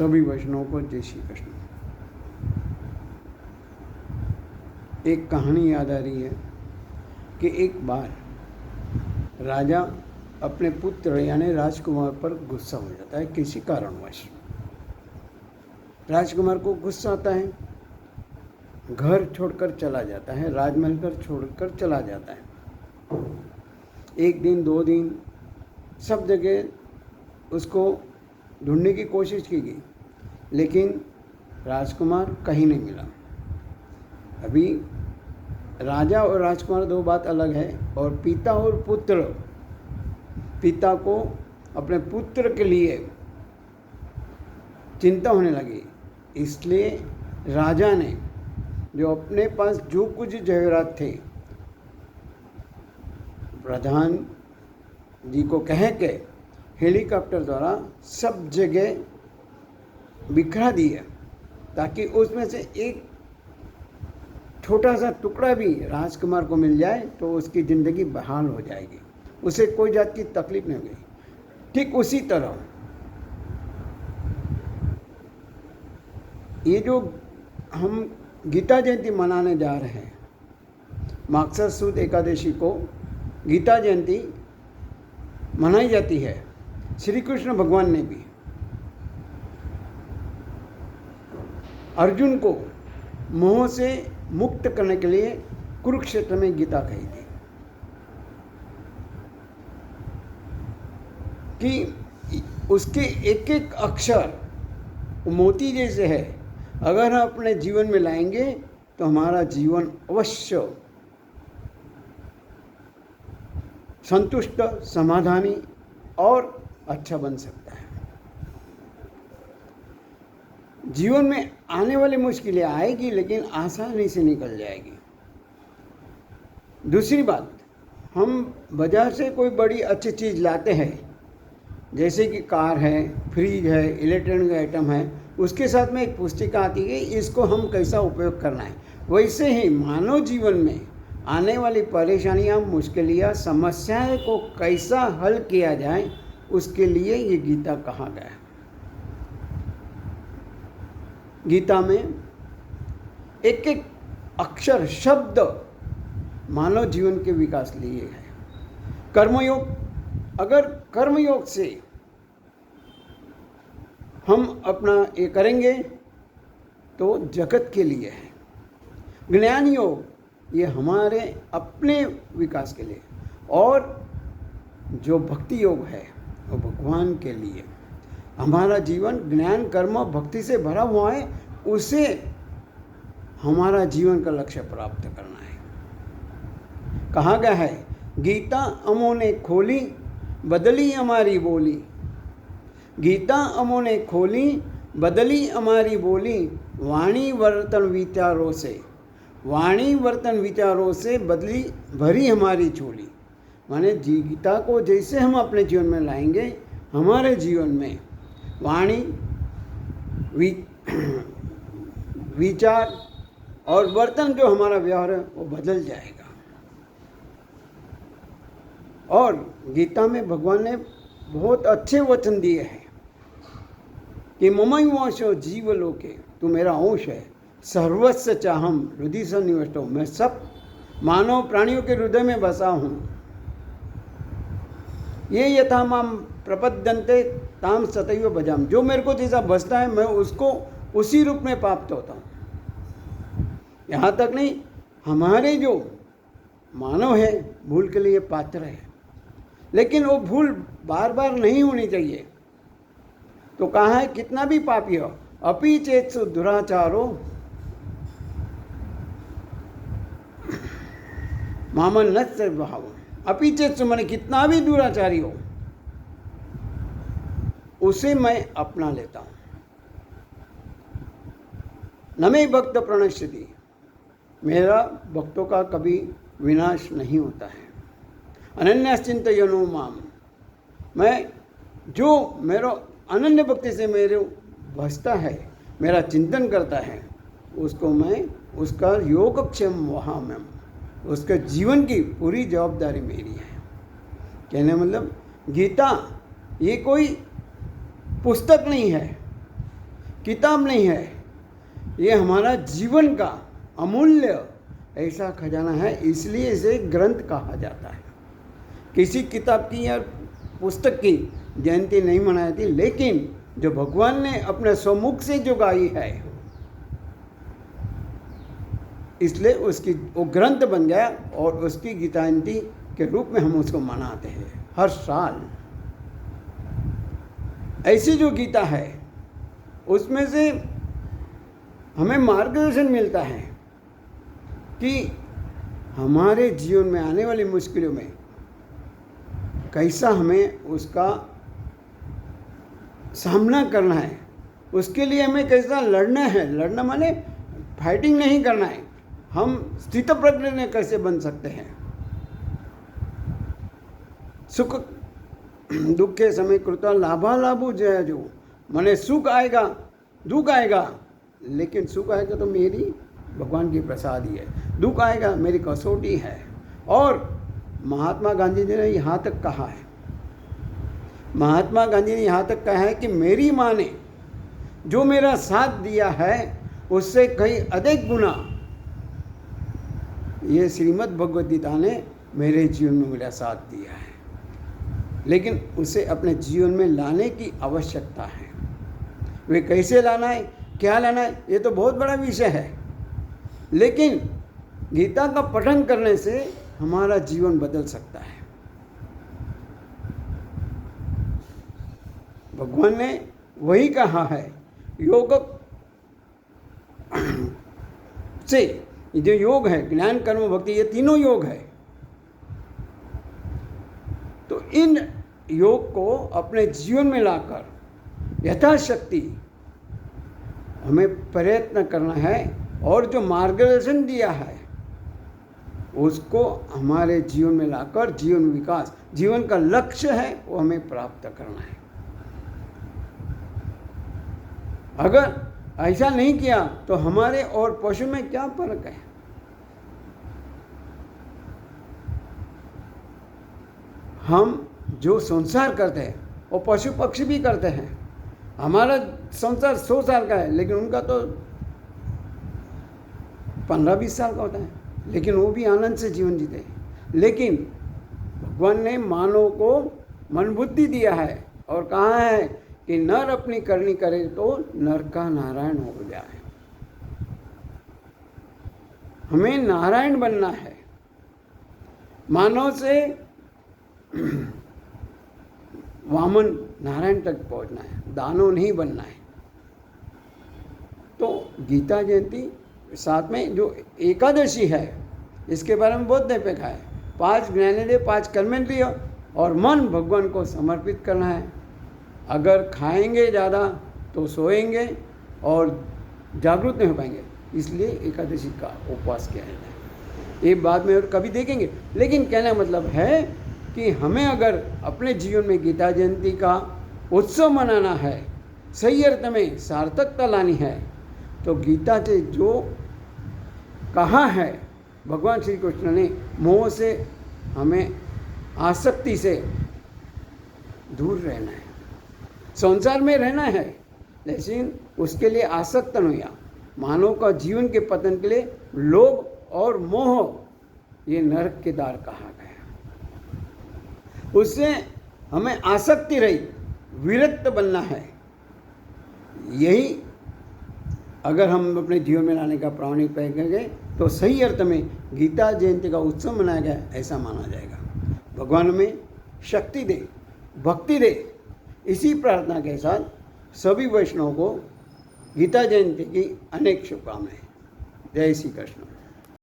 सभी वैष्णवों को जय श्री कृष्ण। एक कहानी याद आ रही है कि एक बार राजा अपने पुत्र यानी राजकुमार पर गुस्सा हो जाता है किसी कारणवश। राजकुमार को गुस्सा आता है, घर छोड़कर चला जाता है, राजमहल कर छोड़कर चला जाता है। एक दिन 2 दिन सब जगह उसको ढूंढने की कोशिश की गई, लेकिन राजकुमार कहीं नहीं मिला। अभी राजा और राजकुमार 2 बात अलग है, और पिता और पुत्र, पिता को अपने पुत्र के लिए चिंता होने लगी। इसलिए राजा ने जो अपने पास जो कुछ जवाहरात थे प्रधान जी को कह के हेलीकॉप्टर द्वारा सब जगह बिखरा दिया, ताकि उसमें से एक छोटा सा टुकड़ा भी राजकुमार को मिल जाए तो उसकी ज़िंदगी बहाल हो जाएगी, उसे कोई जात की तकलीफ नहीं होगी। ठीक उसी तरह ये जो हम गीता जयंती मनाने जा रहे हैं, मागसर सुद एकादशी को गीता जयंती मनाई जाती है। श्री कृष्ण भगवान ने भी अर्जुन को मोह से मुक्त करने के लिए कुरुक्षेत्र में गीता कही थी कि उसके एक एक अक्षर मोती जैसे है, अगर हम अपने जीवन में लाएंगे तो हमारा जीवन अवश्य संतुष्ट, समाधानी और अच्छा बन सकता है। जीवन में आने वाली मुश्किलें आएगी, लेकिन आसानी से निकल जाएगी। दूसरी बात, हम बाजार से कोई बड़ी अच्छी चीज़ लाते हैं, जैसे कि कार है, फ्रिज है, इलेक्ट्रॉनिक आइटम है, उसके साथ में एक पुस्तिका आती है इसको हम कैसा उपयोग करना है। वैसे ही मानव जीवन में आने वाली परेशानियां, मुश्किलें, समस्याएं को कैसा हल किया जाए, उसके लिए ये गीता कहा गया है। गीता में एक एक अक्षर, शब्द मानव जीवन के विकास के लिए है। कर्मयोग, अगर कर्मयोग से हम अपना ये करेंगे तो जगत के लिए है। ज्ञान योग ये हमारे अपने विकास के लिए, और जो भक्ति योग है वो भगवान के लिए। हमारा जीवन ज्ञान, कर्म, भक्ति से भरा हुआ है, उसे हमारा जीवन का लक्ष्य प्राप्त करना है। कहा गया है, गीता अमो ने खोली, बदली हमारी बोली। गीता अमो ने खोली, बदली हमारी बोली। वाणी वर्तन विचारों से, वाणी वर्तन विचारों से बदली भरी हमारी चोली। माने गीता को जैसे हम अपने जीवन में लाएंगे, हमारे जीवन में वाणी, विचार और वर्तन, जो हमारा व्यवहार है वो बदल जाएगा। और गीता में भगवान ने बहुत अच्छे वचन दिए हैं कि ममैवांशो जीवलोके, तू मेरा अंश है, सर्वस्व चाहम हृदय सन्निविष्टो, मैं सब मानव प्राणियों के हृदय में बसा हूँ। ये यथा माम प्रपद्यन्ते ताम सतैव भजाम, जो मेरे को जैसा बसता है मैं उसको उसी रूप में प्राप्त होता हूँ। यहाँ तक नहीं, हमारे जो मानव है भूल के लिए पात्र है, लेकिन वो भूल बार बार नहीं होनी चाहिए। तो कहा है, कितना भी पापी हो, अपि चेत्सु दुराचारो मामन न भाव। अपि चेत्सु माने कितना भी दुराचारी हो, उसे मैं अपना लेता हूँ। न मे भक्त प्रणश्यति, मेरा भक्तों का कभी विनाश नहीं होता है। अनन्यश्चिन्तयनो माम, मैं जो मेरा अनन्य भक्ति से मेरे भजता है, मेरा चिंतन करता है, उसको मैं उसका योगक्षेम वहाँ में, उसके जीवन की पूरी जवाबदारी मेरी है। कहने मतलब गीता ये कोई पुस्तक नहीं है, किताब नहीं है, ये हमारा जीवन का अमूल्य ऐसा खजाना है, इसलिए इसे ग्रंथ कहा जाता है। किसी किताब की या पुस्तक की जयंती नहीं मनाई थी, लेकिन जो भगवान ने अपने स्वमुख से जो गाई है, इसलिए उसकी वो ग्रंथ बन गया और उसकी गीता जयंती के रूप में हम उसको मनाते हैं हर साल। ऐसी जो गीता है उसमें से हमें मार्गदर्शन मिलता है कि हमारे जीवन में आने वाली मुश्किलों में कैसा हमें उसका सामना करना है, उसके लिए हमें कैसा लड़ना है। लड़ना माने फाइटिंग नहीं करना है, हम स्थितप्रज्ञ कैसे बन सकते हैं। सुख दुख के समय कृता लाभालाभो जय जो, माने सुख आएगा दुख आएगा, लेकिन सुख आएगा तो मेरी भगवान की प्रसाद ही है, दुख आएगा मेरी कसौटी है। और महात्मा गांधी जी ने यहाँ तक कहा है, महात्मा गांधी ने यहाँ तक कहा है कि मेरी माँ ने जो मेरा साथ दिया है उससे कई अधिक गुना ये श्रीमद् भगवद गीता ने मेरे जीवन में मेरा साथ दिया है, लेकिन उसे अपने जीवन में लाने की आवश्यकता है। वे कैसे लाना है, क्या लाना है, ये तो बहुत बड़ा विषय है, लेकिन गीता का पठन करने से हमारा जीवन बदल सकता है। भगवान ने वही कहा है, योग से जो योग है, ज्ञान कर्म भक्ति, ये तीनों योग है। तो इन योग को अपने जीवन में लाकर यथाशक्ति हमें प्रयत्न करना है, और जो मार्गदर्शन दिया है उसको हमारे जीवन में लाकर जीवन विकास, जीवन का लक्ष्य है वो हमें प्राप्त करना है। अगर ऐसा नहीं किया तो हमारे और पशु में क्या फर्क है। हम जो संसार करते हैं वो पशु पक्षी भी करते हैं। हमारा संसार 100 साल का है, लेकिन उनका तो 15-20 साल का होता है, लेकिन वो भी आनंद से जीवन जीते हैं। लेकिन भगवान ने मानव को मन बुद्धि दिया है और कहा है कि नर अपनी करनी करे तो नर का नारायण हो जाए। हमें नारायण बनना है, मानव से वामन नारायण तक पहुंचना है, दानव नहीं बनना है। तो गीता जयंती साथ में जो एकादशी है, इसके बारे में बहुत नहीं देखा है। 5 ज्ञानेंद्रिय, 5 कर्मेंद्रिय और मन भगवान को समर्पित करना है। अगर खाएंगे ज़्यादा तो सोएंगे और जागरूक नहीं हो पाएंगे, इसलिए एकादशी का उपवास किया जाता है। ये बाद में और कभी देखेंगे, लेकिन कहना मतलब है कि हमें अगर अपने जीवन में गीता जयंती का उत्सव मनाना है, सही अर्थ में सार्थकता लानी है, तो गीता से जो कहा है भगवान श्री कृष्ण ने, मोह से हमें आसक्ति से दूर रहना है, संसार में रहना है, लेकिन उसके लिए आसक्त नहीं हुआ। मानव का जीवन के पतन के लिए लोभ और मोह ये नरक के द्वार कहा गया। उससे हमें आसक्ति रही, विरक्त बनना है। यही अगर हम अपने जीवन में लाने का प्रामाणिक प्रयत्न करेंगे तो सही अर्थ में गीता जयंती का उत्सव मनाया गया ऐसा माना जाएगा। भगवान हमें शक्ति दे, भक्ति दे। इसी प्रार्थना के साथ सभी वैष्णवों को गीता जयंती की अनेक शुभकामनाएं। जय श्री कृष्ण।